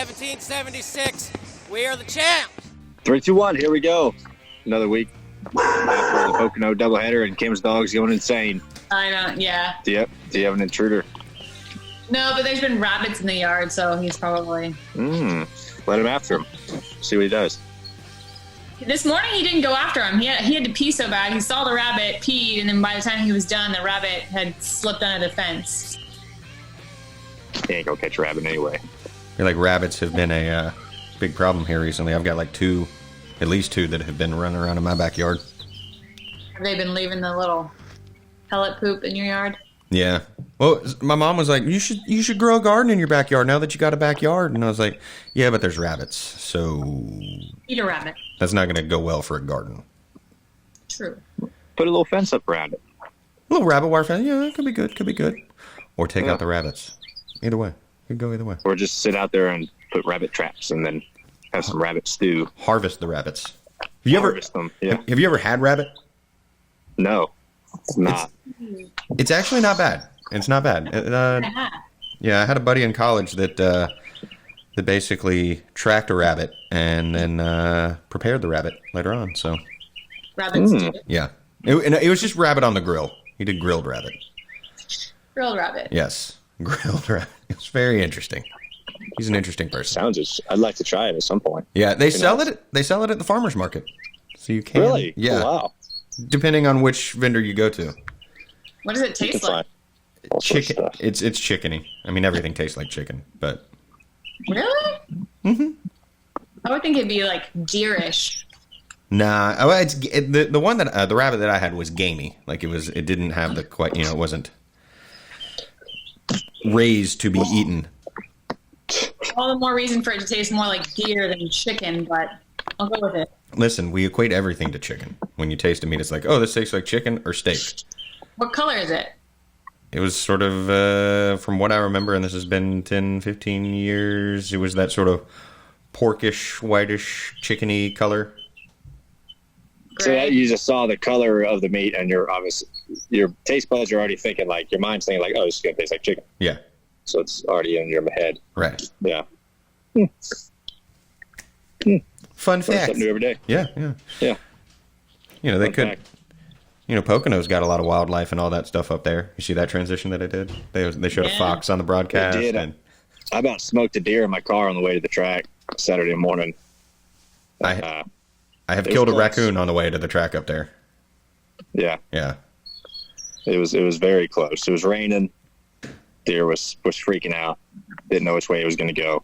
1776. We are the champs. 3, 2, 1. Here we go. Another week after the Pocono doubleheader, and Kim's dog's going insane. I know. Yeah. Do you have an intruder? No, but there's been rabbits in the yard, so he's probably. Let him after him. See what he does. This morning he didn't go after him. He had to pee so bad. He saw the rabbit, peed, and then by the time he was done, the rabbit had slipped under the fence. He ain't gonna catch a rabbit anyway. I feel like rabbits have been a big problem here recently. I've got like at least two that have been running around in my backyard. Have they been leaving the little pellet poop in your yard? Yeah. Well, my mom was like, you should grow a garden in your backyard now that you got a backyard. And I was like, yeah, but there's rabbits, so Eat a rabbit. that's not going to go well for a garden. True. Put a little fence up around it. A little rabbit wire fence, yeah, it could be good. Or take out the rabbits. Either way. Could go either way. Or just sit out there and put rabbit traps and then have some rabbit stew. Harvest the rabbits. Have you ever had rabbit? No, it's not. It's actually not bad. It's not bad. Yeah, I had a buddy in college that basically tracked a rabbit and then prepared the rabbit later on. So Rabbits too. yeah, it was just rabbit on the grill. He did grilled rabbit. Grilled rabbit. Yes, grilled rabbit. It's very interesting. He's an interesting person. I'd like to try it at some point. Yeah, they sell it. They sell it at the farmers market. So you can. Really? Yeah. Oh, wow. Depending on which vendor you go to. What does it taste like? Chicken. It's chickeny. I mean, everything tastes like chicken, but. Really? Mm-hmm. I would think it'd be like deerish. Nah, the one that the rabbit that I had was gamey. Like it didn't have the quite. It wasn't raised to be eaten. All the more reason for it to taste more like deer than chicken, but I'll go with it. Listen, we equate everything to chicken. When you taste a meat, it's like, oh, this tastes like chicken or steak. What color is it? It was sort of, from what I remember, and this has been 10, 15 years, it was that sort of porkish, whitish, chickeny color. So you just saw the color of the meat, and your taste buds are already thinking, like, your mind's thinking, like, oh, this is going to taste like chicken. Yeah. So it's already in your head. Right. Yeah. Fun fact. Something new every day. Yeah. Yeah. They Fun could. fact. Pocono's got a lot of wildlife and all that stuff up there. You see that transition that I did? They showed a fox on the broadcast. They did. And I about smoked a deer in my car on the way to the track Saturday morning. I have killed a raccoon on the way to the track up there. Yeah. Yeah. It was very close. It was raining. Deer was freaking out. Didn't know which way he was going to go.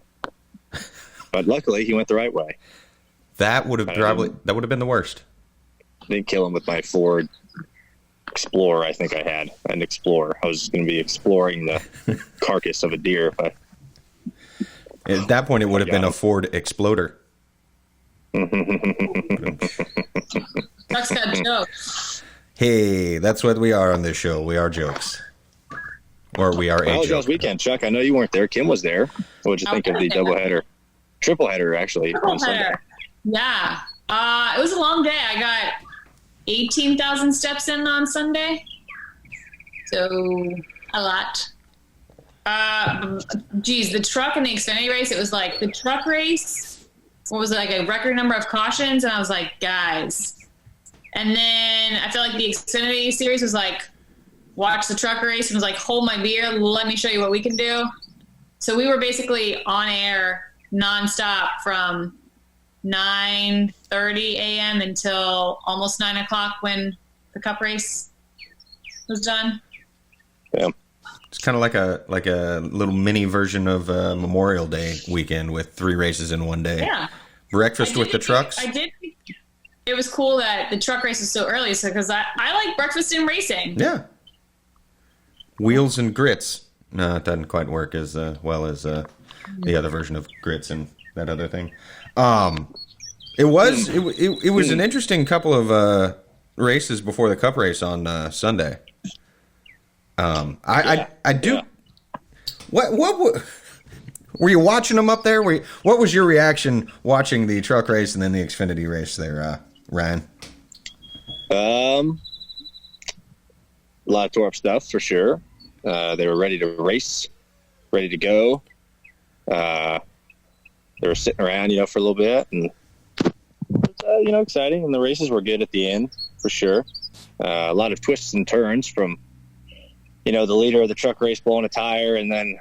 But luckily, he went the right way. That would have been the worst. Didn't kill him with my Ford Explorer. I think I had an Explorer. I was going to be exploring the carcass of a deer. At that point, it would have been a Ford Exploder. Chuck's got jokes. Hey, that's what we are on this show. We are jokes. Or we are How was joke. y'all's weekend, Chuck? I know you weren't there. Kim was there. What did you think of the doubleheader? Tripleheader, actually, on Sunday. Yeah. It was a long day. I got 18,000 steps in on Sunday. So, a lot. The truck and the Xfinity race, it was like the truck race, what was it, like a record number of cautions? And I was like, guys. And then I feel like the Xfinity series was like, watch the truck race and was like, hold my beer, let me show you what we can do. So we were basically on air nonstop from 9:30 a.m. until almost 9 o'clock when the cup race was done. Yeah. It's kind of like a little mini version of Memorial Day weekend with 3 races in one day. Yeah. Breakfast with the trucks. I did. It was cool that the truck race was so early, so because I like breakfast in racing. Yeah. Wheels and grits. No, it doesn't quite work as well as the other version of grits and that other thing. It was an interesting couple of races before the cup race on Sunday. I do. Yeah. What were you watching them up there? What was your reaction watching the truck race and then the Xfinity race there, Ryan? A lot of tore up stuff for sure. They were ready to race, ready to go. they were sitting around, for a little bit, and it was, exciting. And the races were good at the end for sure. A lot of twists and turns from, the leader of the truck race blowing a tire, and then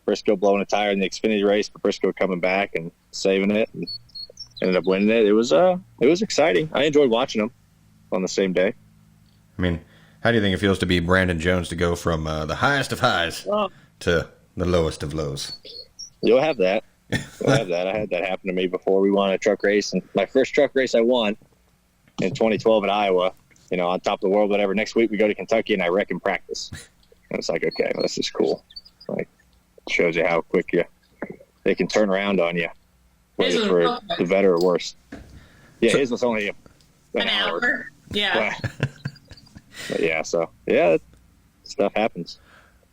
Briscoe blowing a tire in the Xfinity race, but Briscoe coming back and saving it and ended up winning it. It was exciting. I enjoyed watching them on the same day. I mean, how do you think it feels to be Brandon Jones, to go from the highest of highs to the lowest of lows? You'll have that. I had that happen to me before. We won a truck race, and my first truck race I won in 2012 at Iowa, on top of the world, whatever. Next week we go to Kentucky and I wreck in practice. And it's like, okay, well, this is cool. Like, shows you how quick they can turn around on you, whether for the better or worse. Yeah, his was only an hour. Yeah. But yeah, stuff happens.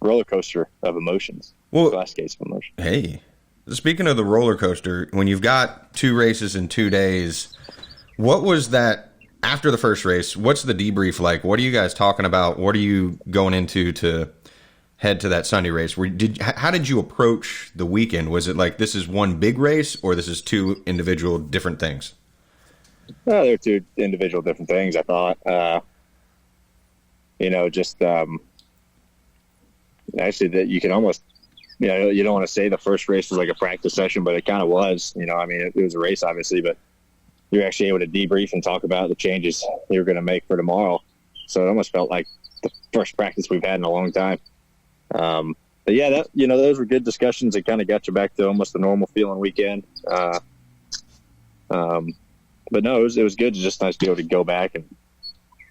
Roller coaster of emotions. Well, glass case of emotions. Hey, speaking of the roller coaster, when you've got 2 races in 2 days, what was that after the first race? What's the debrief like? What are you guys talking about? What are you going into to head to that Sunday race? How did you approach the weekend? Was it like this is one big race, or this is 2 individual different things? Well, they're 2 individual different things, I thought. Actually, that you can almost, you don't want to say the first race was like a practice session, but it kind of was. It was a race, obviously, but you're actually able to debrief and talk about the changes you're going to make for tomorrow. So it almost felt like the first practice we've had in a long time. But yeah, those were good discussions. It kind of got you back to almost a normal feeling weekend. But no, it was good. It's just nice to be able to go back and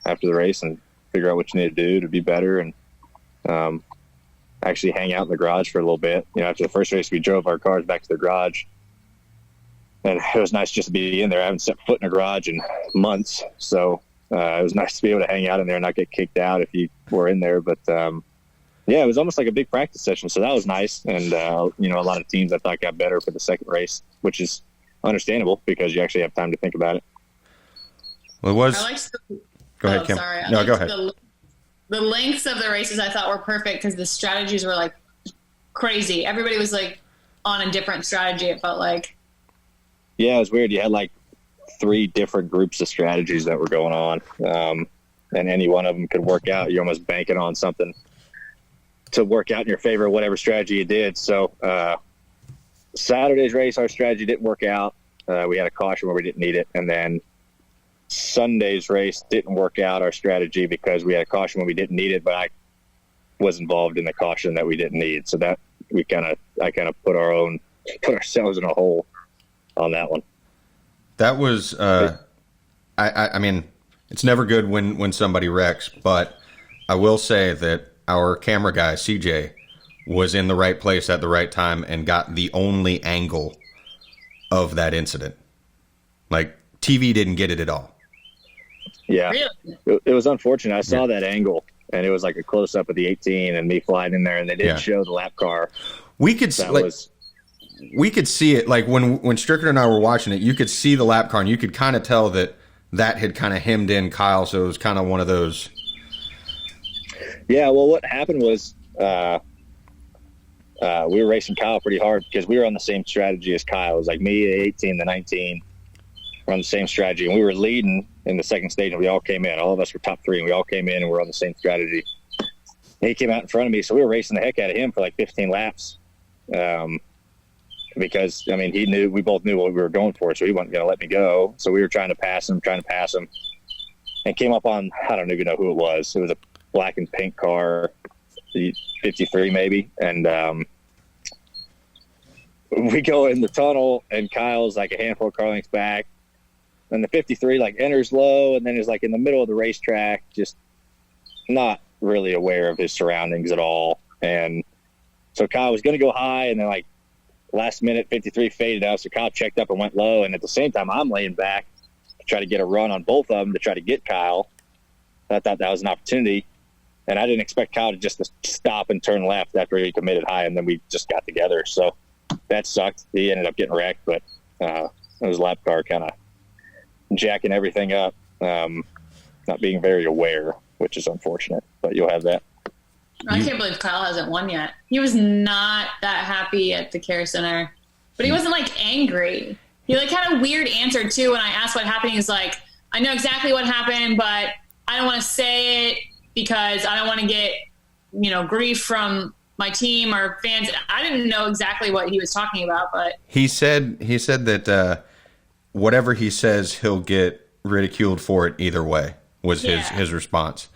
after the race and figure out what you need to do to be better, and actually hang out in the garage for a little bit. After the first race, we drove our cars back to the garage, and it was nice just to be in there. I haven't set foot in a garage in months, so it was nice to be able to hang out in there and not get kicked out if you were in there. But yeah, it was almost like a big practice session, so that was nice. And a lot of teams I thought got better for the second race, which is understandable because you actually have time to think about it. Well, it was. Go ahead, Kim. Sorry. No, go ahead. The lengths of the races I thought were perfect because the strategies were like crazy. Everybody was like on a different strategy, it felt like. Yeah, it was weird. You had like 3 different groups of strategies that were going on, and any one of them could work out. You're almost banking on something to work out in your favor, whatever strategy you did. So Saturday's race, our strategy didn't work out. We had a caution where we didn't need it, and then Sunday's race didn't work out, our strategy, because we had a caution when we didn't need it, but I was involved in the caution that we didn't need. So that I kind of put ourselves in a hole on that one. That was, I mean, it's never good when somebody wrecks, but I will say that our camera guy, CJ, was in the right place at the right time and got the only angle of that incident. Like, TV didn't get it at all. Yeah, really? It was unfortunate. I saw that angle, and it was like a close-up of the 18 and me flying in there, and they didn't show the lap car. We could we could see it. Like, when Strickland and I were watching it, you could see the lap car, and you could kind of tell that had kind of hemmed in Kyle, so it was kind of one of those. Yeah, well, what happened was we were racing Kyle pretty hard because we were on the same strategy as Kyle. It was like me, the 18, the 19. We're on the same strategy, and we were leading in the second stage, and we all came in. All of us were top 3, and we all came in, and we're on the same strategy. And he came out in front of me, so we were racing the heck out of him for like 15 laps because, I mean, we both knew what we were going for, so he wasn't going to let me go. So we were trying to pass him, and came up on, I don't even know who it was. It was a black and pink car, 53 maybe, and we go in the tunnel, and Kyle's like a handful of car lengths back. And the 53 like enters low and then is like in the middle of the racetrack, just not really aware of his surroundings at all. And so Kyle was going to go high, and then like last minute 53 faded out. So Kyle checked up and went low. And at the same time, I'm laying back to try to get a run on both of them to try to get Kyle. I thought that was an opportunity. And I didn't expect Kyle to just stop and turn left after he committed high. And then we just got together. So that sucked. He ended up getting wrecked, but his lap car kind of jacking everything up, not being very aware, which is unfortunate, but you'll have that. I can't believe Kyle hasn't won yet. He was not that happy at the Care Center. but he wasn't like angry. He like had a weird answer too. When I asked what happened, he's like, I know exactly what happened, but I don't want to say it because I don't want to get, grief from my team or fans. I didn't know exactly what he was talking about, but he said that whatever he says, he'll get ridiculed for it either way, was his response.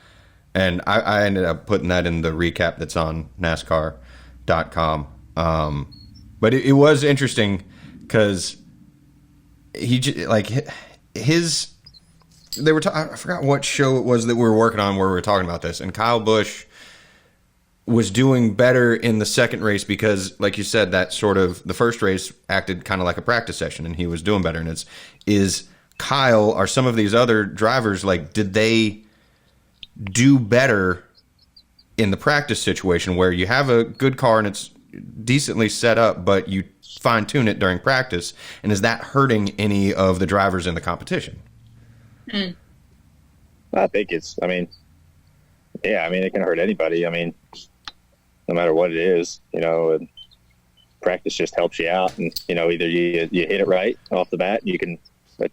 And I ended up putting that in the recap that's on NASCAR.com. But it was interesting because I forgot what show it was that we were working on where we were talking about this, and Kyle Busch was doing better in the second race because, like you said, that sort of the first race acted kind of like a practice session, and he was doing better. And is Kyle, are some of these other drivers, like, did they do better in the practice situation where you have a good car and it's decently set up, but you fine tune it during practice? And is that hurting any of the drivers in the competition? I think it can hurt anybody. No matter what it is, and practice just helps you out. And, either you hit it right off the bat, you can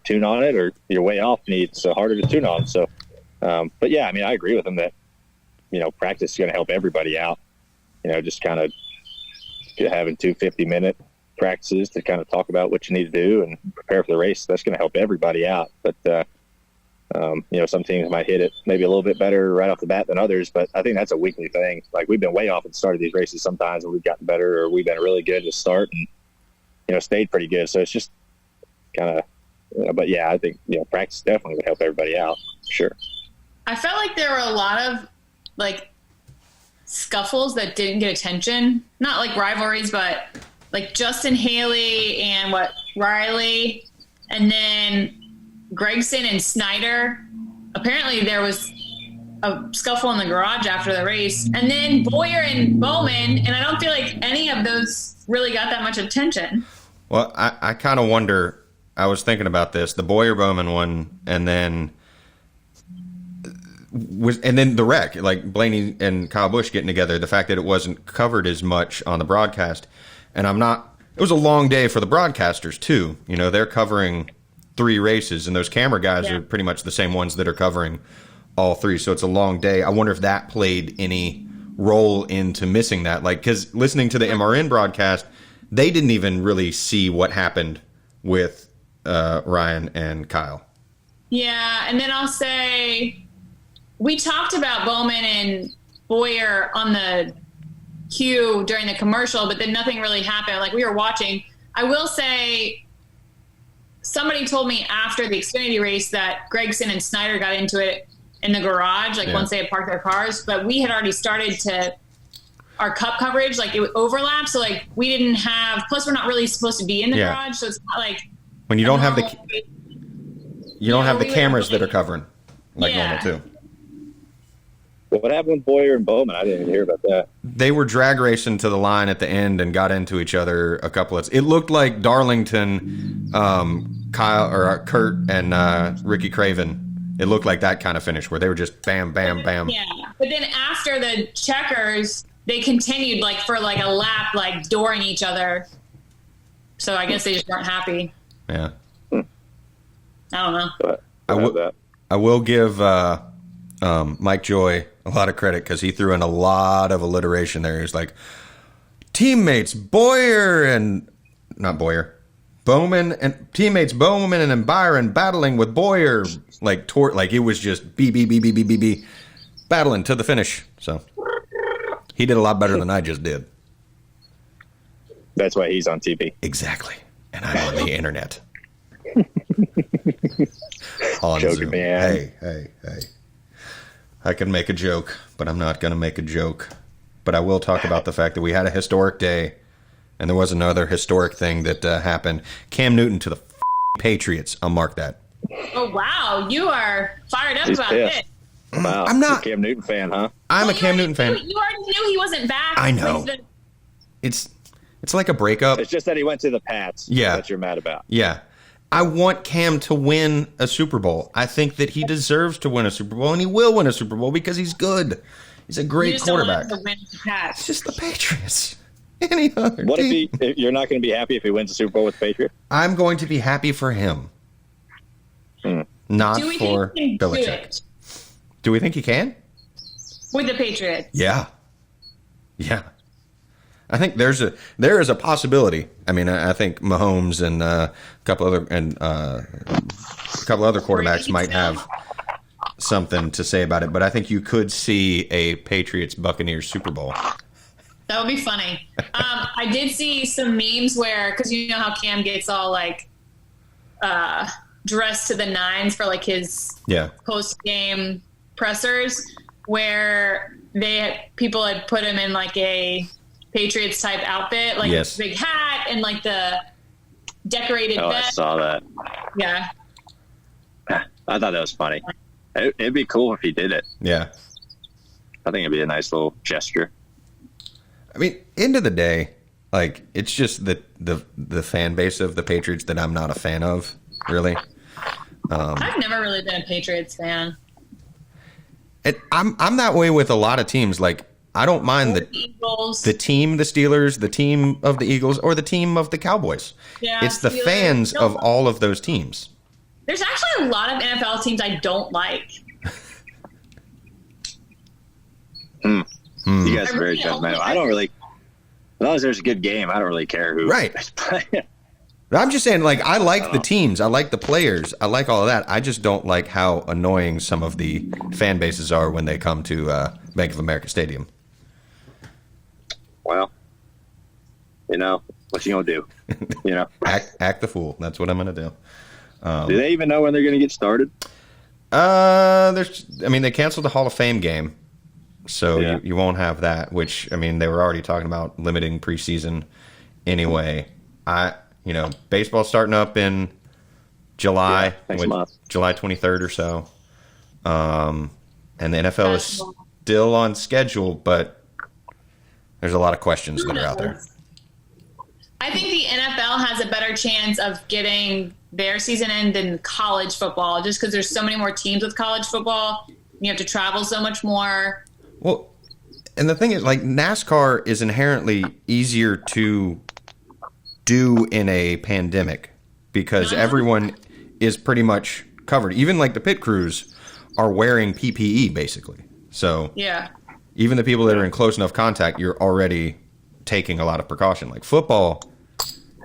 tune on it, or you're way off and it's harder to tune on. So, but yeah, I agree with him that, practice is going to help everybody out, just kind of having 2 50-minute practices to kind of talk about what you need to do and prepare for the race. That's going to help everybody out. But, some teams might hit it maybe a little bit better right off the bat than others, but I think that's a weekly thing. Like, we've been way off at the start of these races sometimes, and we've gotten better, or we've been really good to start and, stayed pretty good. So it's just kind of, but yeah, I think, practice definitely would help everybody out. Sure. I felt like there were a lot of like scuffles that didn't get attention. Not like rivalries, but like Justin Haley and Riley, and then Gragson and Snyder. Apparently there was a scuffle in the garage after the race, and then Boyer and Bowman, and I don't feel like any of those really got that much attention. Well, I kind of wonder, I was thinking about this, the Boyer-Bowman one, and then the wreck, like Blaney and Kyle Busch getting together, the fact that it wasn't covered as much on the broadcast. And it was a long day for the broadcasters too. They're covering 3 races, and those camera guys are pretty much the same ones that are covering all 3. So it's a long day. I wonder if that played any role into missing that. Like, because listening to the MRN broadcast, they didn't even really see what happened with Ryan and Kyle. Yeah, and then I'll say we talked about Bowman and Boyer on the queue during the commercial, but then nothing really happened. Like, we were watching. I will say somebody told me after the Xfinity race that Gragson and Snyder got into it in the garage, once they had parked their cars, but we had already started our cup coverage, like it would overlap. So like we didn't have, plus we're not really supposed to be in the garage. So it's not like when you don't have the cameras that are covering like normal too. What happened with Boyer and Bowman? I didn't even hear about that. They were drag racing to the line at the end and got into each other a couple of. It looked like Darlington, Kyle or Kurt and Ricky Craven. It looked like that kind of finish where they were just bam, bam, bam. Yeah, but then after the checkers, they continued for a lap, dooring each other. So I guess they just weren't happy. Yeah. I don't know. But I will give Mike Joy a lot of credit because he threw in a lot of alliteration there. He's like, teammates Bowman and teammates Bowman and Byron battling with Boyer, it was just B, battling to the finish. So he did a lot better than I just did. That's why he's on TV. Exactly. And I'm on the internet. On Joking, Zoom. man. Hey. I can make a joke, but I'm not going to make a joke. But I will talk about the fact that we had a historic day, and there was another historic thing that happened. Cam Newton to the Patriots. I'll mark that. Oh, wow. You are fired up about pissed. it. Wow. I'm not. You're a Cam Newton fan, huh? I'm a Cam Newton fan. You already knew he wasn't back. I know. It's like a breakup. It's just that he went to the Pats. Yeah. That you're mad about. Yeah. I want Cam to win a Super Bowl. I think that he deserves to win a Super Bowl, and he will win a Super Bowl because he's good. He's a great quarterback. Don't want him to win the Pats. It's just the Patriots. Any other What team. if you're not going to be happy if he wins the Super Bowl with the Patriots? I'm going to be happy for him. Not Do we for think he can do Belichick. it Do we think he can? with the Patriots? Yeah. Yeah. I think there is a possibility. I mean, I think Mahomes and a couple other quarterbacks might have something to say about it, but I think you could see a Patriots Buccaneers Super Bowl. That would be funny. I did see some memes where, because you know how Cam gets all like dressed to the nines for like his post game pressers, where people had put him in like a Patriots type outfit, like a big hat and like the decorated Oh, vest. I saw that. Yeah. I thought that was funny. It'd be cool if he did it. Yeah. I think it'd be a nice little gesture. I mean, end of the day, like, it's just the fan base of the Patriots that I'm not a fan of, really. I've never really been a Patriots fan. I'm that way with a lot of teams. Like, I don't mind the Eagles. the team, the Steelers, the team of the Eagles, or the team of the Cowboys. Yeah, it's the Steelers. fans of all of those teams. There's actually a lot of NFL teams I don't like. You guys are very I really judgmental. I don't really, as long as there's a good game, I don't really care who. Right. I'm just saying, like, I like the teams. I like the players. I like all of that. I just don't like how annoying some of the fan bases are when they come to Bank of America Stadium. Well, you know, what you gonna do? You know, Act the fool. That's what I'm going to do. Do they even know when they're going to get started? They canceled the Hall of Fame game, so you won't have that. Which, I mean, they were already talking about limiting preseason anyway. Baseball's starting up in July, next month. July 23rd or so, and the NFL is still on schedule, but there's a lot of questions that are out there. I think the NFL has a better chance of getting their season in than college football, just because there's so many more teams with college football. You have to travel so much more. Well, and the thing is, like, NASCAR is inherently easier to do in a pandemic because everyone is pretty much covered. Even like the pit crews are wearing PPE basically. So even the people that are in close enough contact, you're already taking a lot of precaution. Like football,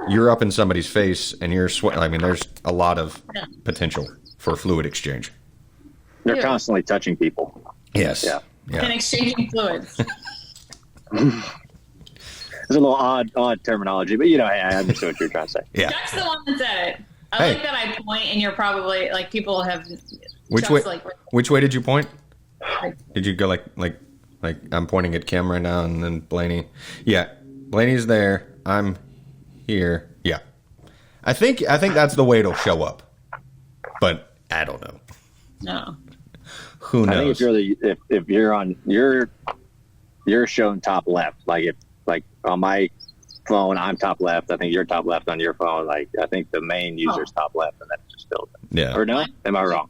you're up in somebody's face and you're sweating. I mean, there's a lot of potential for fluid exchange. They're constantly touching people. Yes. Yeah. And exchanging fluids. It's a little odd terminology, but I understand what you're trying to say. Yeah. That's the one that said it. I like that I point and you're probably like people have. Which way did you point? Did you go like I'm pointing at Kim right now and then Blaney? Yeah. Blaney's there. I'm here. Yeah. I think that's the way it'll show up. But I don't know. No. Who knows? I think if you're on you're shown top left. Like on my phone I'm top left. I think you're top left on your phone. Like I think the main user's top left and that's just filled. Yeah. Or no? Am I wrong?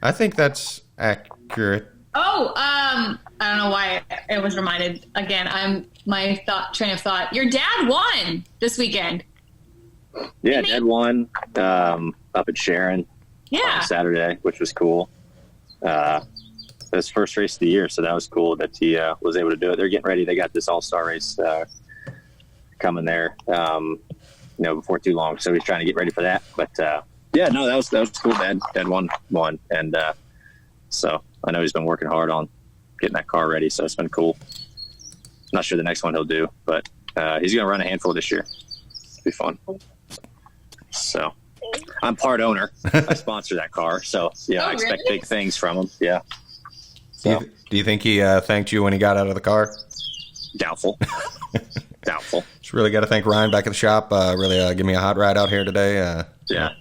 I think that's accurate. Oh, I don't know why it was reminded again. My train of thought. Your dad won this weekend. Yeah, Dad won up at Sharon on Saturday, which was cool. His first race of the year, so that was cool that he was able to do it. They're getting ready. They got this All-Star Race coming there, before too long. So he's trying to get ready for that. But that was cool. Dad won, and so I know he's been working hard on getting that car ready. So it's been cool. Not sure the next one he'll do, but he's going to run a handful this year. It'll be fun. So I'm part owner. I sponsor that car, so I expect big things from him. Yeah. So. Do you think he thanked you when he got out of the car? Doubtful. Just really got to thank Ryan back at the shop. Really give me a hot ride out here today. Yeah.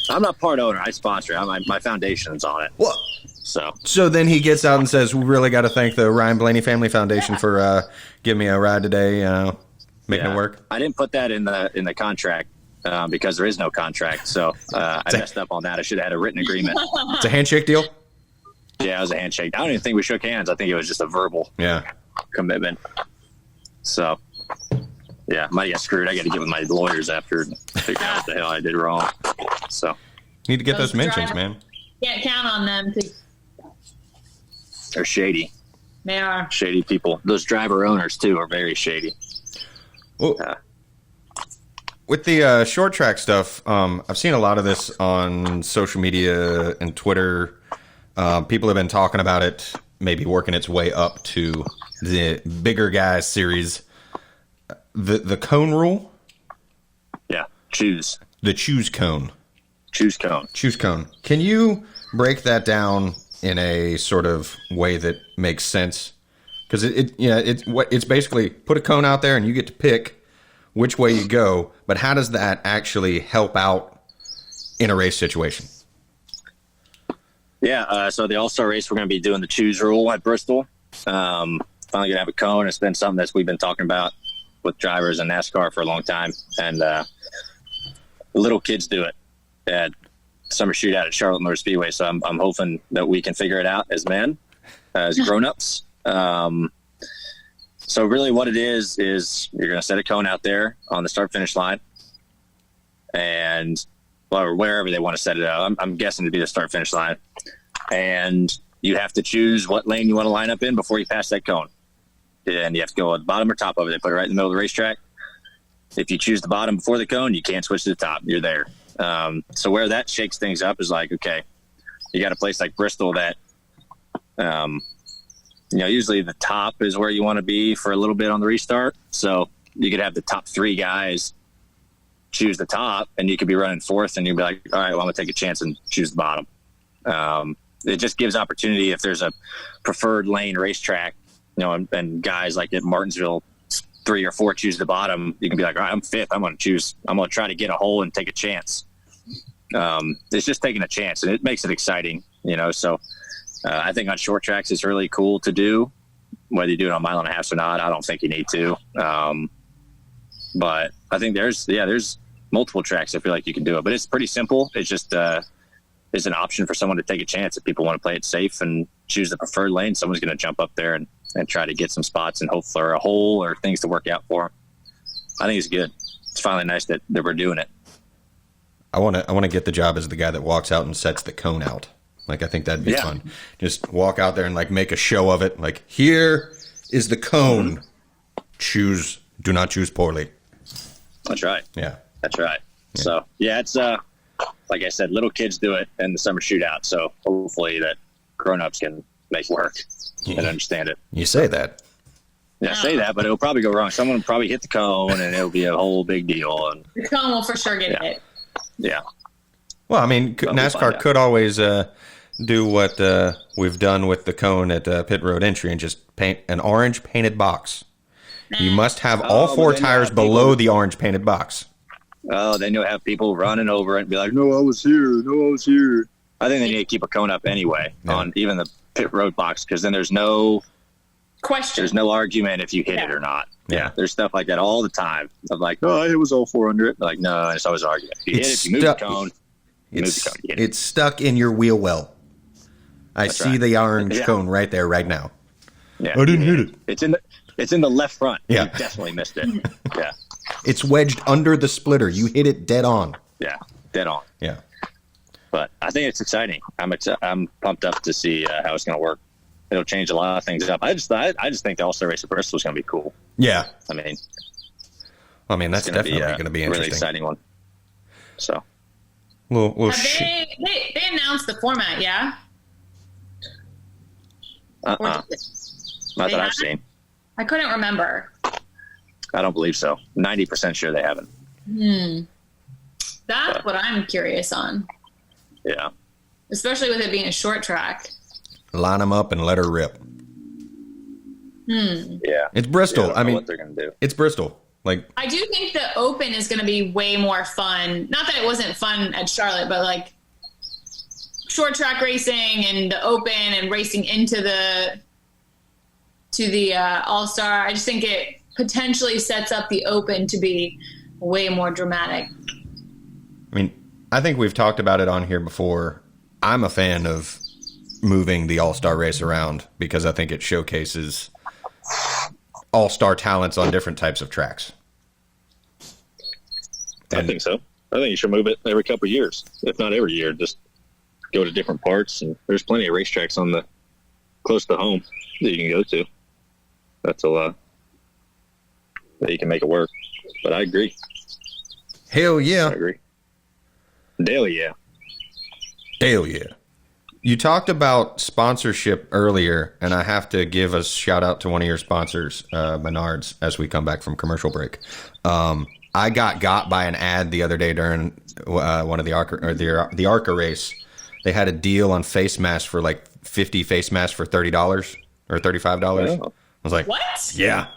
I'm not part owner. I sponsor it. My foundation's on it. What? So then he gets out and says, "We really got to thank the Ryan Blaney Family Foundation for giving me a ride today, making it work." I didn't put that in the contract because there is no contract. So I messed up on that. I should have had a written agreement. It's a handshake deal. Yeah, it was a handshake. I don't even think we shook hands. I think it was just a verbal commitment. So Yeah, might get screwed. I got to get with my lawyers after and figure out what the hell I did wrong. So Need to get those mentions, man. Can't count on them. They're shady. They are. Shady people. Those driver owners, too, are very shady. Well, with the short track stuff, I've seen a lot of this on social media and Twitter. People have been talking about it, maybe working its way up to the bigger guys series. The cone rule? Yeah, choose. The choose cone. Choose cone. Choose cone. Can you break that down in a sort of way that makes sense? Because it's basically put a cone out there and you get to pick which way you go, but how does that actually help out in a race situation? Yeah, so the All-Star Race, we're going to be doing the choose rule at Bristol. Finally going to have a cone. It's been something that we've been talking about with drivers in NASCAR for a long time, and little kids do it at summer shootout at Charlotte Motor Speedway. So I'm hoping that we can figure it out as men, as grown-ups. So really what it is you're going to set a cone out there on the start-finish line, and or wherever they want to set it out. I'm guessing to be the start-finish line. And you have to choose what lane you want to line up in before you pass that cone. And you have to go at the bottom or top of it. They put it right in the middle of the racetrack. If you choose the bottom before the cone, you can't switch to the top. You're there. So where that shakes things up is like, okay, you got a place like Bristol that, usually the top is where you want to be for a little bit on the restart. So you could have the top three guys choose the top, and you could be running fourth, and you'd be like, all right, well, I'm going to take a chance and choose the bottom. It just gives opportunity if there's a preferred lane racetrack, and guys like at Martinsville, 3 or 4 choose the bottom. You can be like, all right, I'm fifth. I'm going to try to get a hole and take a chance. It's just taking a chance, and it makes it exciting, So I think on short tracks, it's really cool to do, whether you do it on mile and a half or not. I don't think you need to. But I think there's multiple tracks I feel like you can do it, but it's pretty simple. It's just, it's an option for someone to take a chance. If people want to play it safe and choose the preferred lane, someone's going to jump up there and try to get some spots and hope for a hole or things to work out for them. I think it's good. It's finally nice that we're doing it. I want to get the job as the guy that walks out and sets the cone out. Like, I think that'd be fun. Just walk out there and like make a show of it. Like, here is the cone. Do not choose poorly. That's right. Yeah. That's right. Yeah. So it's like I said, little kids do it in the summer shootout. So hopefully that grown-ups can make work and understand it. You say that. Yeah, say that, but it'll probably go wrong. Someone will probably hit the cone, and it'll be a whole big deal. And the cone will for sure get hit. Yeah. Well, I mean, NASCAR could always do what we've done with the cone at Pit Road Entry and just paint an orange painted box. You must have all 4 tires below the orange painted box. Oh, then you'll have people running over it and be like, no, I was here. I think they need to keep a cone up anyway on even the pit road box, because then there's no question. There's no argument if you hit it or not. Yeah, there's stuff like that all the time. I'm like, oh, it was all 400. Like, no, it's always an argument. If you hit it, you move the cone. It's stuck in your wheel well. I see the orange cone right there, right now. Yeah, I didn't hit it. It's in the left front. Yeah. You definitely missed it. Yeah. It's wedged under the splitter. You hit it dead on. Yeah, dead on. Yeah. But I think it's exciting. I'm pumped up to see how it's going to work. It'll change a lot of things up. I just think the All-Star Race at Bristol is going to be cool. Yeah. I mean, that's definitely going to be interesting. Really exciting one. So. They announced the format, yeah? Not that I've seen. I couldn't remember. I don't believe so. 90% sure they haven't. That's what I'm curious on. Yeah. Especially with it being a short track. Line them up and let her rip. Yeah. It's Bristol. I mean, what they're going to do. It's Bristol. Like, I do think the Open is going to be way more fun. Not that it wasn't fun at Charlotte, but like short track racing and the Open and racing into the All-Star. I just think it potentially sets up the Open to be way more dramatic. I mean, I think we've talked about it on here before. I'm a fan of moving the All-Star race around because I think it showcases all-star talents on different types of tracks. I think so. I think you should move it every couple of years, if not every year. Just go to different parts, and there's plenty of racetracks on the close to home that you can go to. That's a lot that you can make it work. But I agree. Hell yeah. I agree. Hell yeah. Hell yeah. You talked about sponsorship earlier, and I have to give a shout out to one of your sponsors, Menards, as we come back from commercial break. I got by an ad the other day during one of the ARCA race. They had a deal on face masks for like 50 face masks for $30 or $35. Wow. I was like, What? Yeah.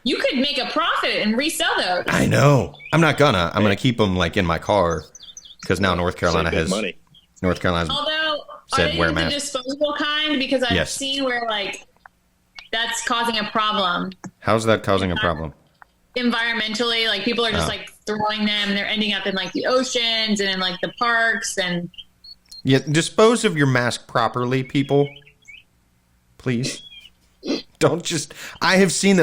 You could make a profit and resell those. I know. I'm not gonna. I'm gonna keep them like in my car because now North Carolina Save big has money. North Carolina's Although, said are they wear the mask. disposable kind? Because I've Yes. seen where like that's causing a problem How's that causing a problem? environmentally. Like people are just Oh. like throwing them, and they're ending up in like the oceans and in like the parks. And Yeah, dispose of your mask properly, people. Please. Don't just. I have seen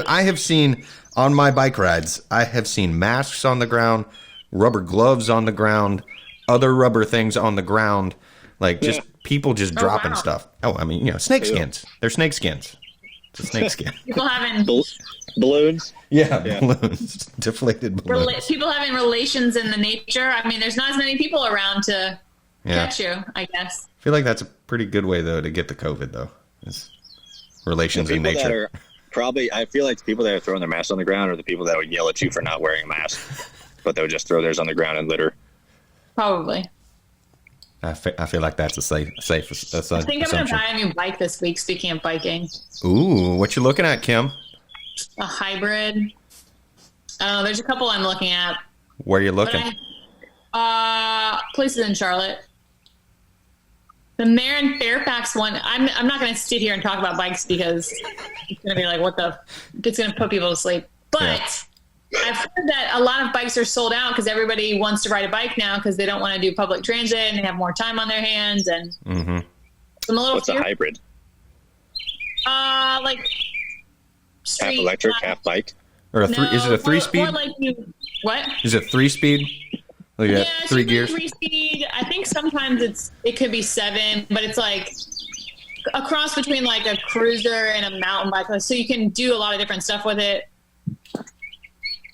on my bike rides. I have seen masks on the ground, rubber gloves on the ground, other rubber things on the ground, like just people just dropping wow. stuff. Oh, I mean, snake skins. They're snake skins. It's a snake skin. people having Balloons. Yeah, balloons, deflated balloons. people having relations in the nature. I mean, there's not as many people around to catch you, I guess. I feel like that's a pretty good way though to get the COVID though. It's relations in People that nature. are probably, I feel like the people that are throwing their masks on the ground are the people that would yell at you for not wearing a mask, but they would just throw theirs on the ground and litter. Probably. I feel like that's a safe I think I'm going to buy a new bike this week, speaking of biking. Ooh, what you looking at, Kim? A hybrid. Oh, there's a couple I'm looking at. Where you looking? Places in Charlotte. The Marin Fairfax one, I'm not going to sit here and talk about bikes because it's going to be like, it's going to put people to sleep. But Yeah. I've heard that a lot of bikes are sold out because everybody wants to ride a bike now because they don't want to do public transit and they have more time on their hands. And Mm-hmm. I'm a little What's a hybrid? like Half street, electric, half bike? Or is it a 3-speed? More like what? Is it 3-speed? Like Yeah, that, 3 gears? 3-speed. I think sometimes it could be 7, but it's like a cross between like a cruiser and a mountain bike. So you can do a lot of different stuff with it.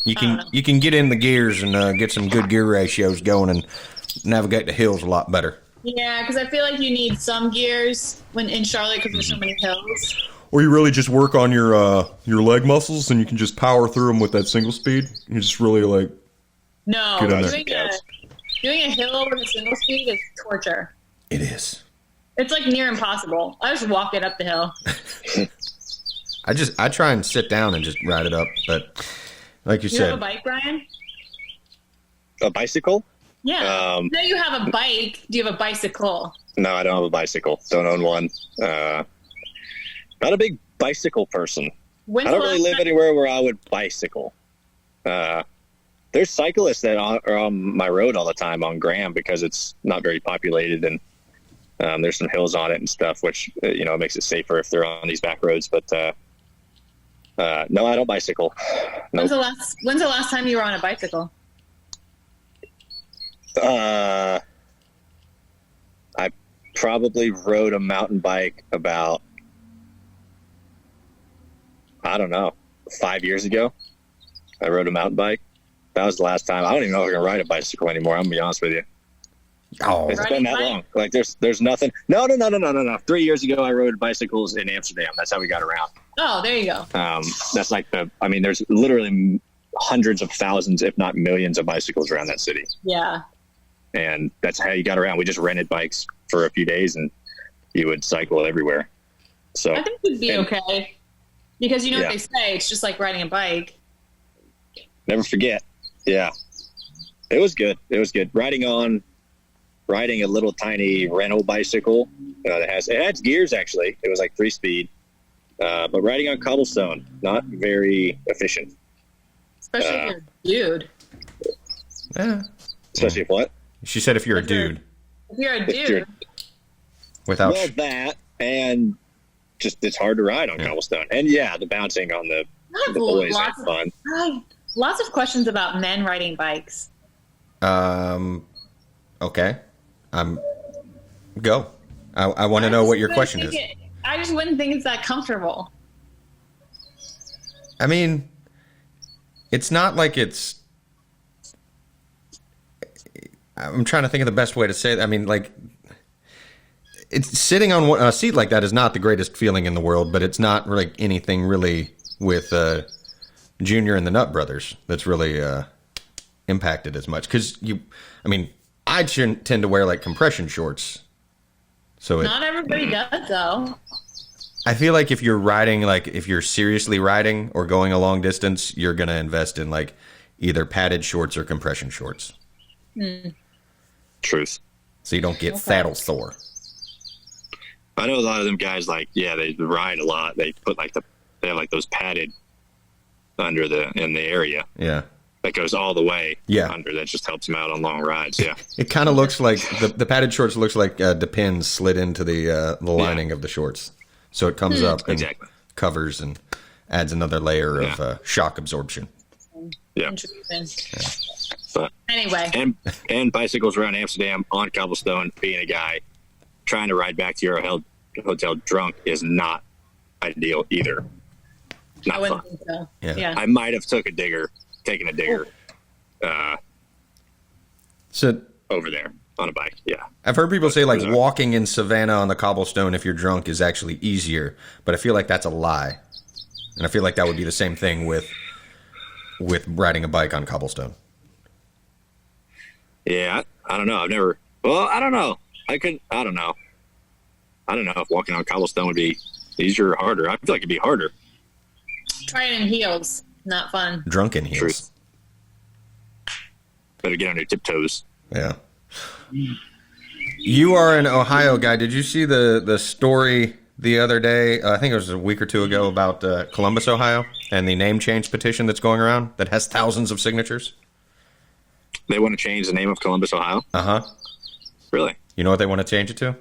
You can get in the gears and get some good gear ratios going and navigate the hills a lot better. Yeah, because I feel like you need some gears when in Charlotte because there's so many hills. Or you really just work on your leg muscles and you can just power through them with that single speed. You just really like. No, Get in there. doing a hill with a single speed is torture. It is. It's like near impossible. I just walk it up the hill. I try and sit down and just ride it up, but like you Do you said, have a bike, Brian? A bicycle? Yeah. No, you have a bike. Do you have a bicycle? No, I don't have a bicycle. Don't own one. Not a big bicycle person. When's I don't the really last live time- anywhere where I would bicycle. There's cyclists that are on my road all the time on Graham because it's not very populated and there's some hills on it and stuff, which makes it safer if they're on these back roads. But no, I don't bicycle. When's Nope. the last time you were on a bicycle? I probably rode a mountain bike about, I don't know, 5 years ago. I rode a mountain bike. That was the last time. I don't even know if I can ride a bicycle anymore. I'm gonna be honest with you. oh, It's Riding been that bike? long. Like there's nothing. No. 3 years ago, I rode bicycles in Amsterdam. That's how we got around. Oh, there you go. That's like there's literally hundreds of thousands, if not millions of bicycles around that city. Yeah. And that's how you got around. We just rented bikes for a few days and you would cycle everywhere. So I think you'd be okay. Because you know Yeah. what they say, it's just like riding a bike. never forget. Yeah. It was good. Riding a little tiny rental bicycle that has gears actually. It was like 3-speed. But riding on cobblestone, not very efficient. Especially if you're a dude. yeah. Especially if what? She said if you're a If you're- dude If you're a If dude, you're- without. Well, that and just it's hard to ride on cobblestone. And yeah, the bouncing on the I have boys had lots of, fun. I have lots of questions about men riding bikes. Okay. Go. I want to know what your question is. I just wouldn't think it's that comfortable. I mean, it's not like it's... I'm trying to think of the best way to say it. I mean, like, it's sitting on a seat like that is not the greatest feeling in the world, but it's not like anything really with Junior and the Nut Brothers that's really impacted as much. Because I tend to wear like compression shorts. So not everybody does, though. I feel like if you're riding, like if you're seriously riding or going a long distance, you're going to invest in like either padded shorts or compression shorts. Truth. So you don't get saddle sore. I know a lot of them guys, like, they ride a lot. They put they have like those padded under in the area. Yeah. That goes all the way under. That just helps them out on long rides. Yeah. It kind of looks like the padded shorts looks like the pins slid into the lining of the shorts. So it comes up and covers and adds another layer of shock absorption. Yeah. Interesting. Yeah. But anyway. And bicycles around Amsterdam on cobblestone, being a guy trying to ride back to your hotel drunk is not ideal either. Not I wouldn't fun. think so. Yeah. I might have taken a digger so over there on a bike. Yeah. I've heard people say like walking in Savannah on the cobblestone if you're drunk is actually easier, but I feel like that's a lie. And I feel like that would be the same thing with riding a bike on cobblestone. Yeah, I don't know. I don't know. I don't know. I don't know if walking on cobblestone would be easier or harder. I feel like it'd be harder. Try it in heels. Not fun. Drunken heels. Truth. Better get on your tiptoes. Yeah. You are an Ohio guy. Did you see the story the other day? I think it was a week or two ago about Columbus, Ohio, and the name change petition that's going around that has thousands of signatures. They want to change the name of Columbus, Ohio? Uh-huh. Really? You know what they want to change it to?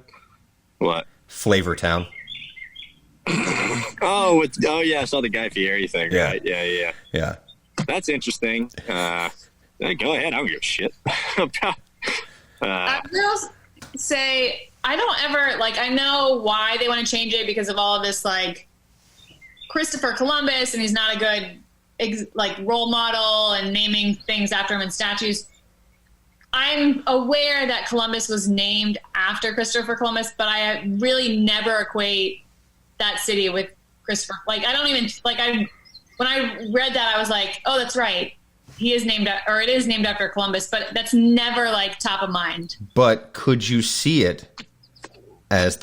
What? Flavortown. Oh, yeah, I saw the Guy Fieri thing, right? Yeah. That's interesting. Go ahead. I don't give a shit. I will say, I don't ever, I know why they want to change it because of all of this, Christopher Columbus, and he's not a good, role model and naming things after him in statues. I'm aware that Columbus was named after Christopher Columbus, but I really never equate that city with Christopher. I don't even, when I read that, I was like, oh, that's right. It is named after Columbus, but that's never top of mind. But could you see it as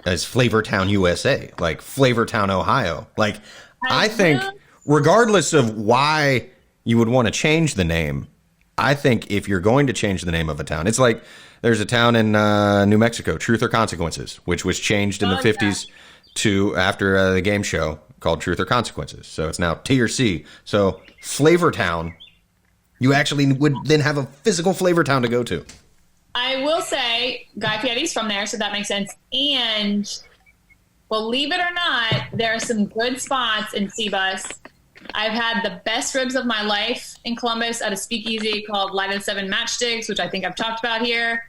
Flavortown, USA, Flavortown, Ohio? I think regardless of why you would want to change the name, I think if you're going to change the name of a town, it's like there's a town in New Mexico, Truth or Consequences, which was changed in the 50s to after the game show called Truth or Consequences. So it's now T or C. So Flavortown, you actually would then have a physical Flavortown to go to. I will say Guy Fieri's from there, so that makes sense. And believe it or not, there are some good spots in C-Bus. I've had the best ribs of my life in Columbus at a speakeasy called Light of the Seven Matchsticks, which I think I've talked about here.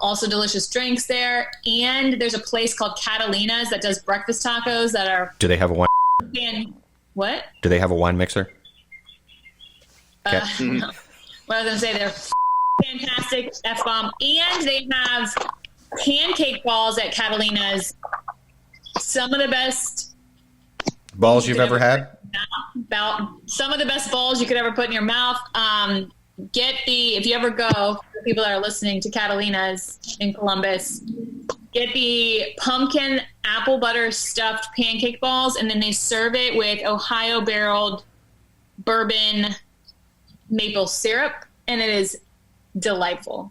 Also delicious drinks there. And there's a place called Catalina's that does breakfast tacos that are... Do they have a wine? What? Do they have a wine mixer? No. What I was going to say, they're fantastic, F-bomb. And they have pancake balls at Catalina's. Some of the best... Balls you've ever had? About some of the best balls you could ever put in your mouth. If you ever go, for people that are listening to Catalina's in Columbus, get the pumpkin apple butter stuffed pancake balls, and then they serve it with Ohio barreled bourbon maple syrup, and it is delightful.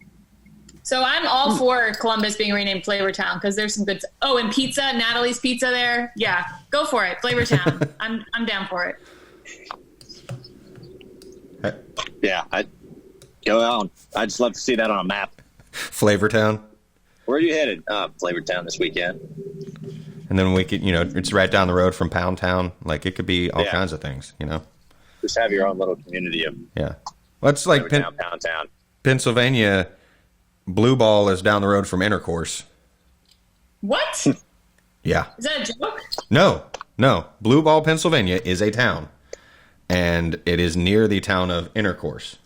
So I'm all for Columbus being renamed Flavortown because there's some good. Oh, and pizza, Natalie's Pizza there. Yeah, go for it, Flavortown. I'm down for it. Yeah, I'd go on. I'd just love to see that on a map. Flavortown. Where are you headed? Flavortown this weekend. And then we could, it's right down the road from Pound Town. It could be all kinds of things, Just have your own little community of. Yeah. Well, it's like Pound Town. Pennsylvania, Blue Ball is down the road from Intercourse. What? Yeah. Is that a joke? No. Blue Ball, Pennsylvania is a town, and it is near the town of Intercourse.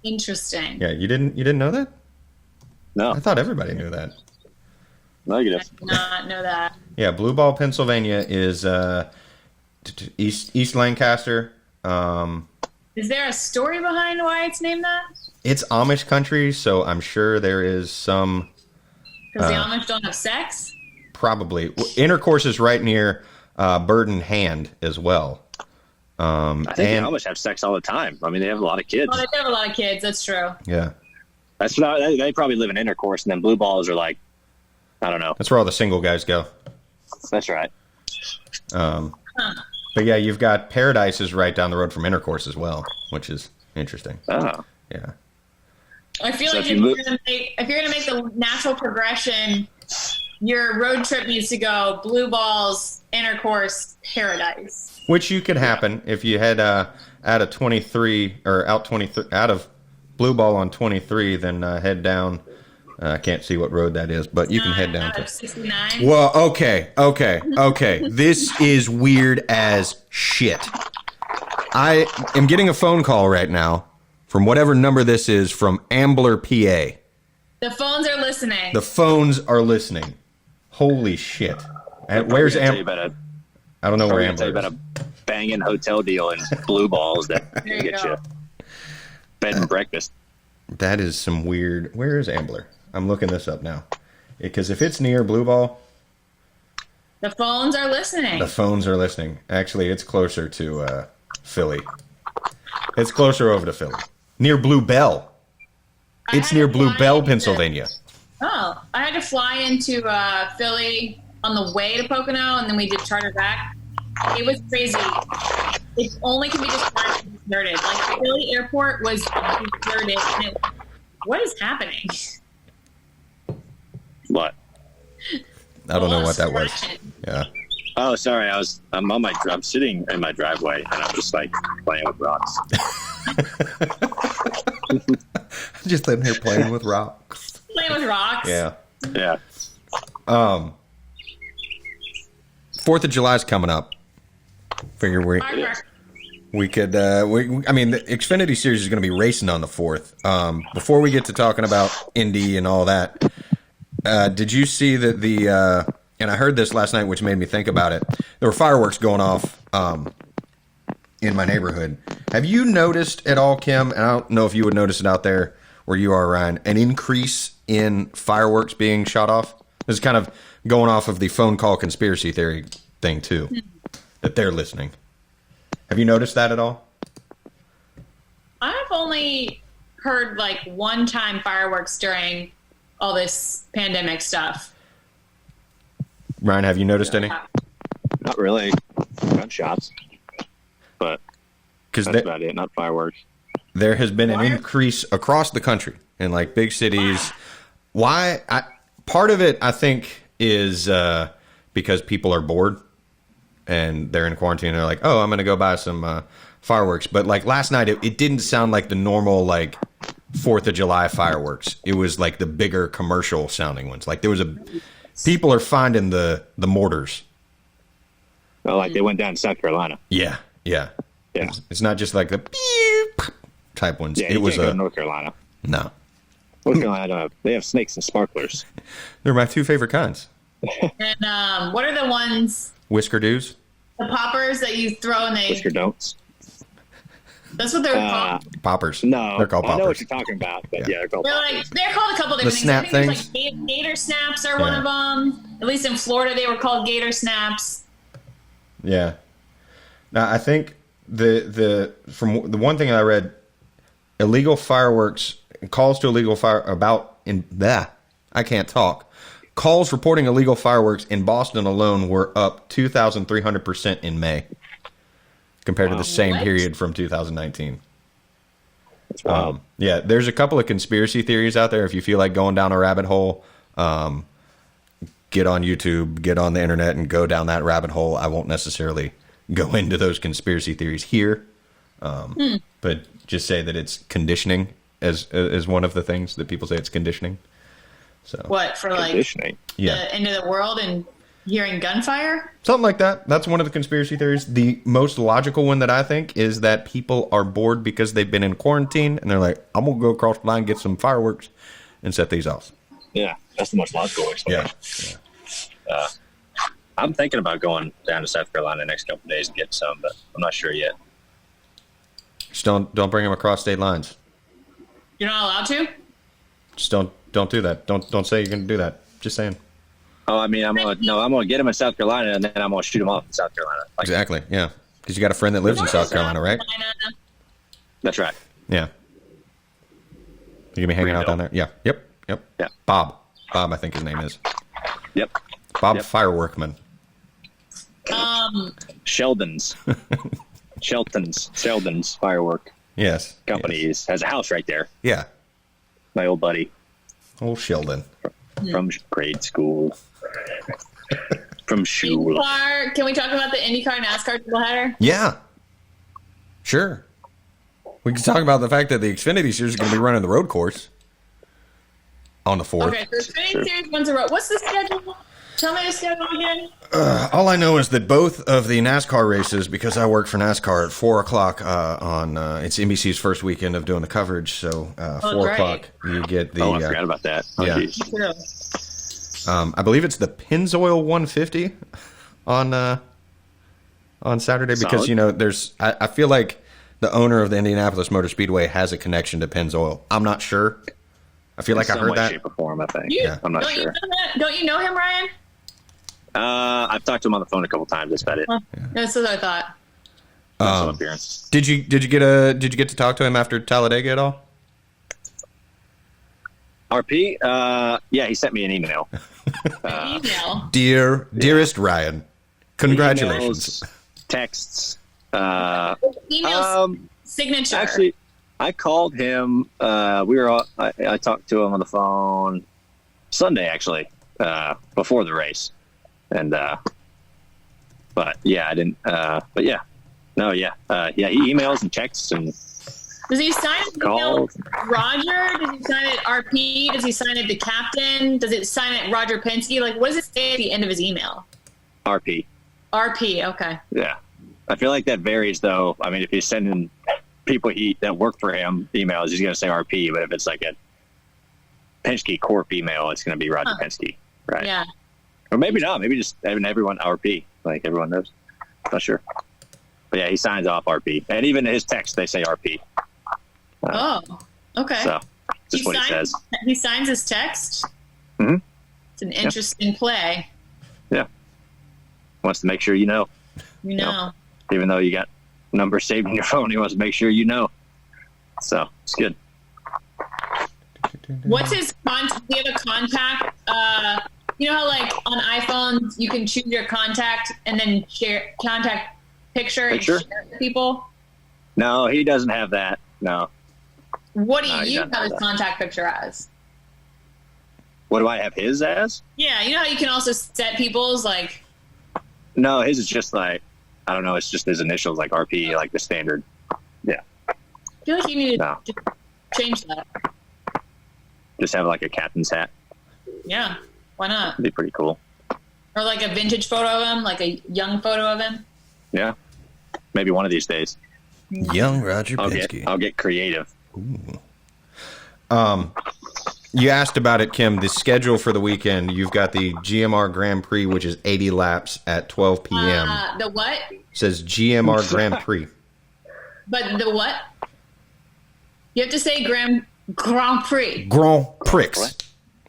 Interesting. Yeah, you didn't know that? No. I thought everybody knew that. Negative. I did not know that. Yeah, Blue Ball, Pennsylvania is East Lancaster. Is there a story behind why it's named that? It's Amish country, so I'm sure there is some. Because the Amish don't have sex? Probably. Intercourse is right near Bird in Hand as well. I think the Amish have sex all the time. I mean, they have a lot of kids. Oh, they have a lot of kids. That's true. Yeah. That's what they probably live in Intercourse, and then Blue Balls are like, I don't know. That's where all the single guys go. That's right. But yeah, you've got Paradise is right down the road from Intercourse as well, which is interesting. Oh. Yeah. I feel So like if if you you're gonna make the natural progression, your road trip needs to go Blue Balls, Intercourse, Paradise. Which you could happen if you head out of 23 or out of Blue Ball on 23, then head down. I can't see what road that is, but you can head down Out to of 69. Well, okay. This is weird as shit. I am getting a phone call right now from whatever number this is from Ambler, PA. The phones are listening. The phones are listening. Holy shit. And where's Ambler? I don't know where Ambler is. About a banging hotel deal in Blue Balls that There you get go. you bed and breakfast. That is some weird. Where is Ambler? I'm looking this up now. Because if it's near Blue Ball, The phones are listening. the phones are listening. Actually, it's closer to Philly. It's closer over to Philly. Near Blue Bell. It's near Blue Bell, Pennsylvania. Oh, I had to fly into Philly on the way to Pocono, and then we did charter back. It was crazy. It only can be described as deserted. Like, the Philly airport was deserted. And what is happening? What? I don't know what that was. Yeah. Oh, sorry. I'm sitting in my driveway and I'm just like playing with rocks. Just sitting here playing with rocks. Playing with rocks. Yeah. Yeah. 4th of July's coming up. Figure we could, I mean, the Xfinity Series is going to be racing on the 4th. Before we get to talking about Indy and all that, did you see that and I heard this last night, which made me think about it. There were fireworks going off in my neighborhood. Have you noticed at all, Kim, and I don't know if you would notice it out there where you are, Ryan, an increase in fireworks being shot off? This is kind of going off of the phone call conspiracy theory thing, too, that they're listening. Have you noticed that at all? I've only heard like one-time fireworks during all this pandemic stuff. Ryan, have you noticed any? Not really. Gunshots. But that's about it. Not fireworks. There has been an increase across the country in like big cities. Why? Part of it, I think, is because people are bored and they're in quarantine. And they're like, oh, I'm going to go buy some fireworks. But like last night, it didn't sound like the normal like 4th of July fireworks. It was like the bigger commercial sounding ones. Like there was people are finding the mortars. Oh, like they went down to South Carolina. Yeah. It's not just like the beep type ones. Yeah, it was can't go to North Carolina. No. North Carolina, they have snakes and sparklers. They're my two favorite kinds. And what are the ones? Whisker Doos. The poppers that you throw and they. Whisker Don'ts. That's what they're called. Poppers. No, they're called I know what poppers. you're talking about, but yeah, they're called poppers. They're called a couple different things. snap I think things? there's like gator snaps are one of them. At least in Florida, they were called gator snaps. Yeah. Now I think from the one thing I read, illegal fireworks calls to illegal I can't talk. Calls reporting illegal fireworks in Boston alone were up 2,300% in May compared to the same period from 2019. That's wild. Yeah, there's a couple of conspiracy theories out there. If you feel like going down a rabbit hole, get on YouTube, get on the internet, and go down that rabbit hole. I won't necessarily go into those conspiracy theories here, but just say that it's conditioning as one of the things that people say it's conditioning. So What, for like Conditioning. the end of the world and hearing gunfire? Something like that. That's one of the conspiracy theories. The most logical one that I think is that people are bored because they've been in quarantine and they're like, I'm going to go across the line, get some fireworks, and set these off. Yeah, that's the most logical explanation. Yeah. I'm thinking about going down to South Carolina the next couple of days and get some, but I'm not sure yet. Just don't bring them across state lines. You're not allowed to? Just don't do that. Don't say you're going to do that. Just saying. Oh, I mean, I'm gonna get them in South Carolina, and then I'm gonna shoot them off in South Carolina. Like, Exactly. Yeah. Because you got a friend that lives in South Carolina, right? that's right. Yeah. You gonna be hanging out down there? Yeah. Yep. Yeah. Bob, I think his name is. Yep. Bob Yep. Fireworkman. Sheldon's Firework Yes. Company has a house right there. Yeah. My old buddy Old Sheldon. from grade school. From shul. IndyCar, can we talk about the IndyCar NASCAR doubleheader? Yeah. Sure. We can talk about the fact that the Xfinity Series is going to be running the road course on the 4th. Okay, so Xfinity Series runs a road. What's the schedule? Tell me the schedule again. All I know is that both of the NASCAR races, because I work for NASCAR at 4 o'clock on it's NBC's first weekend of doing the coverage, so 4 great. o'clock you get the. I forgot about that. Oh, yeah. geez. True. I believe it's the Pennzoil 150 on Saturday because Solid. there's I feel like the owner of the Indianapolis Motor Speedway has a connection to Pennzoil. I'm not sure. I feel like I Some heard way, that. shape, or form, I think. Yeah. I'm not Don't sure. You know that? Don't you know him, Ryan? I've talked to him on the phone a couple times. That's about it. Well, that's what I thought. Some appearance. Did you get to talk to him after Talladega at all? RP? Yeah, he sent me an email. Email. Dearest Ryan, congratulations. Emails, texts. Email signature. Actually, I called him. I talked to him on the phone Sunday, actually, before the race, and but yeah, I didn't. But yeah, no, yeah, yeah. He emails and texts and Does he sign it calls. Roger? Does he sign it RP? Does he sign it the captain? Does it sign it Roger Penske? Like, what does it say at the end of his email? RP. RP. Okay. Yeah, I feel like that varies though. I mean, if he's sending people that work for him emails, he's going to say RP. But if it's like a Penske Corp email, it's going to be Roger Penske, right? Yeah. Or maybe not. Maybe just having everyone RP, like everyone knows. Not sure. But yeah, he signs off RP, and even in his text they say RP. Oh. Okay. So just what he says. He signs his text. Mm-hmm. It's an interesting play. Yeah. Wants to make sure you know. You know. Even though you got numbers saved in your phone, he wants to make sure you know. So it's good. What's his contact? Do you have a contact? You know how like on iPhones you can choose your contact and then share contact picture and share it with people? No, he doesn't have that. No. What do No, he you doesn't have have his that. contact picture as? What do I have his as? Yeah, you know how you can also set people's like. No, his is just like, I don't know. It's just his initials, like RP, like the standard. Yeah. I feel like you need No. to change that. Just have like a captain's hat. Yeah, why not? It'd be pretty cool. Or like a vintage photo of him, like a young photo of him. Yeah. Maybe one of these days. Young Roger Penske. I'll get creative. You asked about it, Kim. The schedule for the weekend. You've got the GMR Grand Prix, which is 80 laps at 12 p.m. The what? It says GMR Grand Prix. But the what? You have to say Grand Prix. Grand Prix.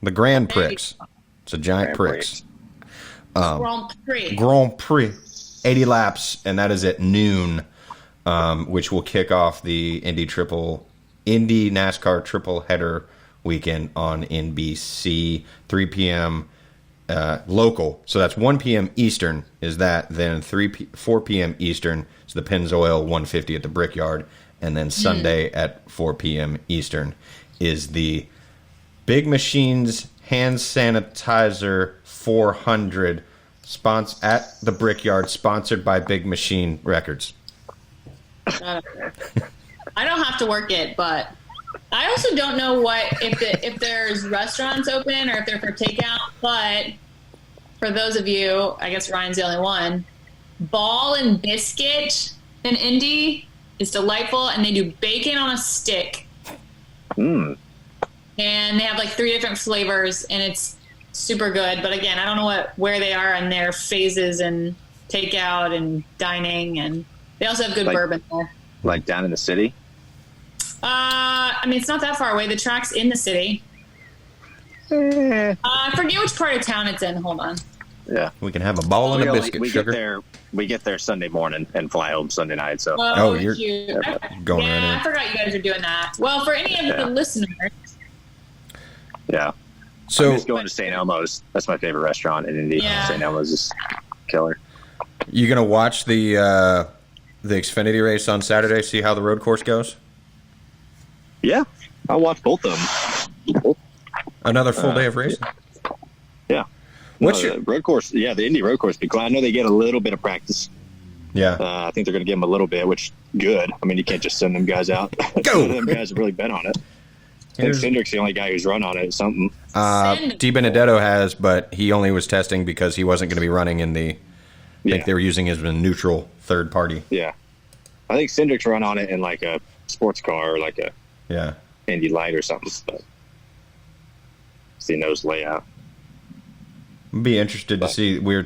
The Grand There you Prix. It's a giant Grand Prix. Grand Prix. Grand Prix. 80 laps, and that is at noon, which will kick off the Indy NASCAR triple header weekend on NBC, 3 p.m. Local. So that's 1 p.m. Eastern is that. Then 4 p.m. Eastern is the Pennzoil 150 at the Brickyard. And then Sunday at 4 p.m. Eastern is the Big Machines Hand Sanitizer 400 at the Brickyard, sponsored by Big Machine Records. I don't have to work it, but I also don't know if there's restaurants open or if they're for takeout, but for those of you, I guess Ryan's the only one, Ball and Biscuit in Indy is delightful, and they do bacon on a stick. Mm. And they have like 3 different flavors, and it's super good. But again, I don't know where they are in their phases and takeout and dining, and they also have good bourbon there. Like down in the city? I mean, it's not that far away. The track's in the city. I forget which part of town it's in. Hold on. Yeah. We can have a ball and a biscuit, sugar. We get there Sunday morning and fly home Sunday night. So. Oh, you're going right in. I forgot you guys are doing that. Well, for any of the listeners. Yeah. So I'm just going to St. Elmo's. That's my favorite restaurant in Indy. Yeah. St. Elmo's is killer. You gonna watch the Xfinity race on Saturday? See how the road course goes? Yeah, I'll watch both of them. Another full day of racing. Yeah. What's the road course? Yeah, the Indy road course. Because I know they get a little bit of practice. Yeah. I think they're going to give them a little bit, which good. I mean, you can't just send them guys out. Go. Them guys have really been on it. I think Cindric's the only guy who's run on it. Something. Di Benedetto has, but he only was testing because he wasn't going to be running in the. I think they were using him as a neutral third party. Yeah. I think Cindric's run on it in like a sports car or like a Indy Light or something. But he knows layout. Be interested to see. We were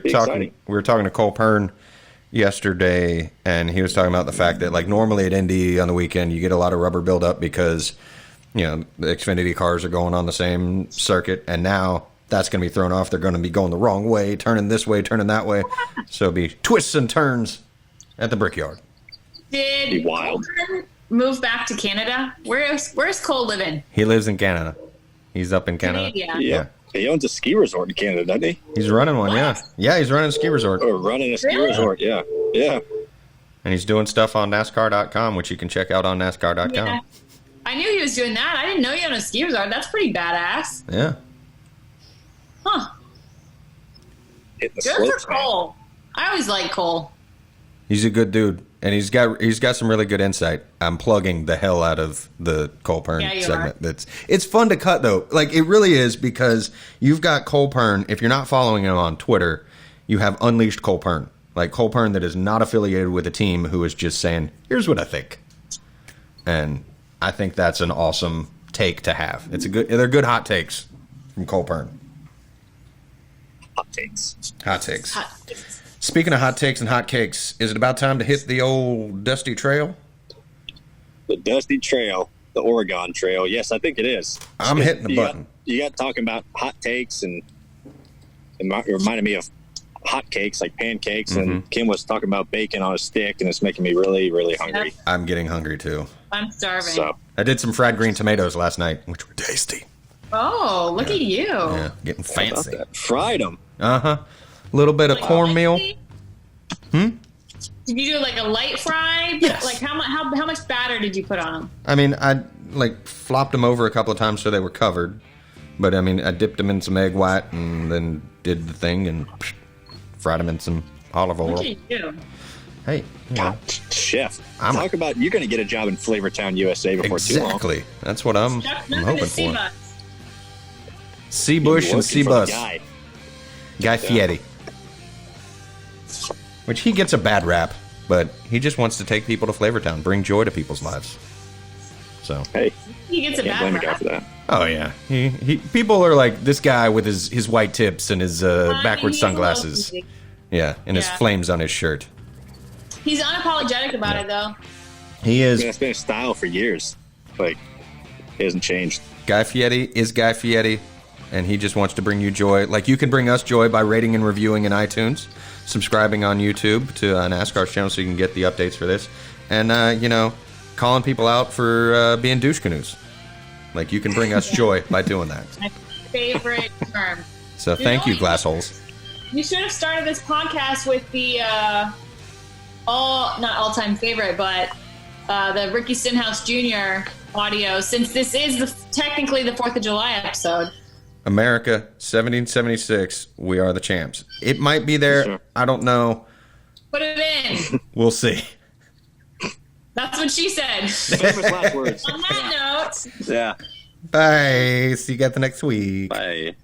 talking to Cole Pern yesterday, and he was talking about the fact that like normally at Indy on the weekend you get a lot of rubber buildup because the Xfinity cars are going on the same circuit, and now that's going to be thrown off. They're going to be going the wrong way, turning this way, turning that way. So it'll be twists and turns at the Brickyard. Did wild. Cole move back to Canada? Where's Cole living? He lives in Canada. He's up in Canada. Yeah. He owns a ski resort in Canada, doesn't he? He's running one, yeah. Yeah, he's running a ski resort. Or running a ski resort, yeah. Yeah. And he's doing stuff on NASCAR.com, which you can check out on NASCAR.com. Yeah. I knew he was doing that. I didn't know he owned a ski resort. That's pretty badass. Yeah. Huh. Hitting the Good slopes, for Cole. Man. I always like Cole. He's a good dude, and he's got some really good insight. I'm plugging the hell out of the Cole Pern segment. It's fun to cut though. Like it really is, because you've got Cole Pern. If you're not following him on Twitter, you have Unleashed Cole Pern. Like Cole Pern that is not affiliated with a team, who is just saying, "Here's what I think," and I think that's an awesome take to have. They're good hot takes from Cole Pern. Hot takes. Speaking of hot takes and hot cakes, is it about time to hit the old dusty trail? The dusty trail, the Oregon Trail. Yes, I think it is. I'm hitting the button. You got talking about hot takes, and it reminded me of hot cakes, like pancakes, and Kim was talking about bacon on a stick, and it's making me really, really hungry. Yep. I'm getting hungry too. I'm starving. So I did some fried green tomatoes last night, which were tasty. Oh, look at you. Yeah, getting fancy. Fried them. A little bit of cornmeal. Did you do like a light fry? Yes. Like how much batter did you put on them? I mean, I flopped them over a couple of times so they were covered. But I mean, I dipped them in some egg white and then did the thing and fried them in some olive oil. What did you do? Hey, God, chef. Talk about you're going to get a job in Flavortown, USA before too long. Exactly. That's what I'm hoping for. C. You'll Busch be and C. working for the Bus. Guy Fieri. Which he gets a bad rap, but he just wants to take people to Flavortown, bring joy to people's lives. So hey, he gets a can't bad blame the guy rap. for that. oh yeah, he people are like this guy with his white tips and his backwards sunglasses. Yeah, and his flames on his shirt. He's unapologetic about it though. He is. That's been his style for years. Like, it hasn't changed. Guy Fieri is Guy Fieri, and he just wants to bring you joy. Like you can bring us joy by rating and reviewing in iTunes, subscribing on YouTube to NASCAR's channel so you can get the updates for this, and calling people out for being douche canoes. Like you can bring us joy by doing that. My favorite term. So thank you, glassholes. You should have started this podcast with the not all-time favorite, but the Ricky Stenhouse Jr. audio, since this is technically the 4th of July episode. America, 1776, we are the champs. It might be there. Sure. I don't know. Put it in. We'll see. That's what she said. Famous last words. On that note. Yeah. Bye. See you guys the next week. Bye.